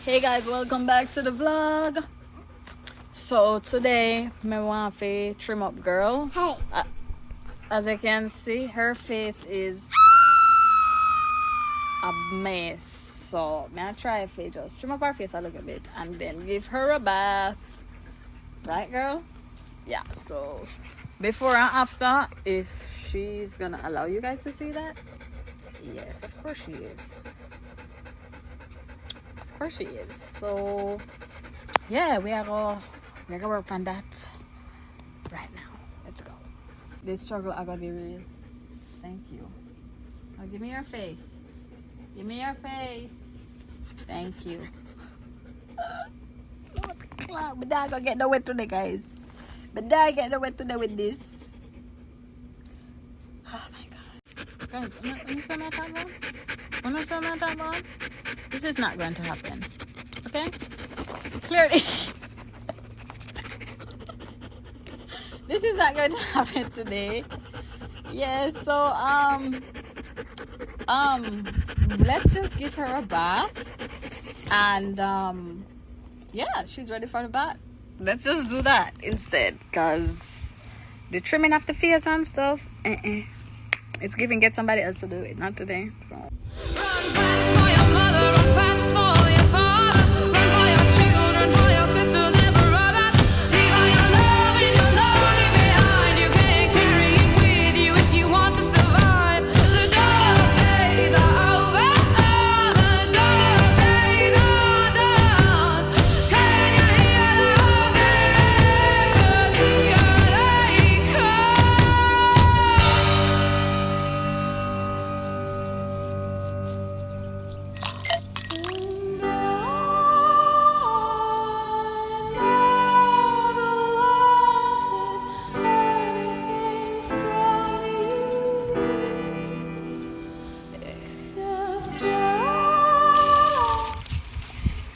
Hey guys, welcome back to the vlog. So today me want to trim up girl. As you can see, her face is a mess. So me try to just trim up her face a little bit and then give her a bath. Right girl? Yeah, so before and after, if she's gonna allow you guys to see that. Yes, of course she is. Of course she is. So yeah, we are gonna work on that right now. Let's go. This struggle I gotta be real. Thank you. Now give me your face. Give me your face. Thank you. But dog gonna get the wet today, guys. But dog get the wet today with this. Oh my god. Guys, when you saw my top on? When I saw my top on? This is not going to happen. Okay? Clearly. This is not going to happen today. Yeah, so let's just give her a bath. And yeah, she's ready for the bath. Let's just do that instead, because the trimming of the face and stuff, it's giving get somebody else to do it, not today. So Run fast for your mother, run fast for your father, run for your children, for your sisters and brothers. Leave all your love and your lonely behind. You can't carry it with you if you want to survive. The dark days are over, the dark days are done. Can you hear the roses? 'Cause here they come.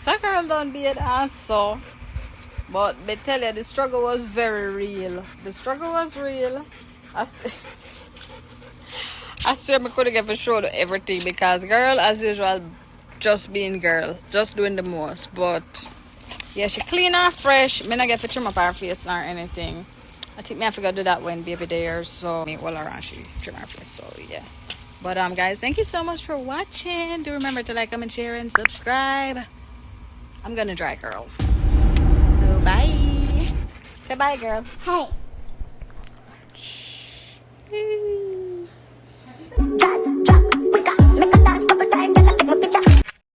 that girl don't be an ass, so. But they tell you the struggle was very real. The struggle was real. I swear I couldn't get for sure to everything, because girl, as usual, just being girl, just doing the most. But yeah, she clean and fresh. Me not get to trim up her face or anything. I think me have to go do that when baby there, so me all around she trim her face. So yeah. But guys, thank you so much for watching. Do remember to like, comment, share, and subscribe. I'm gonna dry girl. So bye. Say bye girl. Hey. Peace.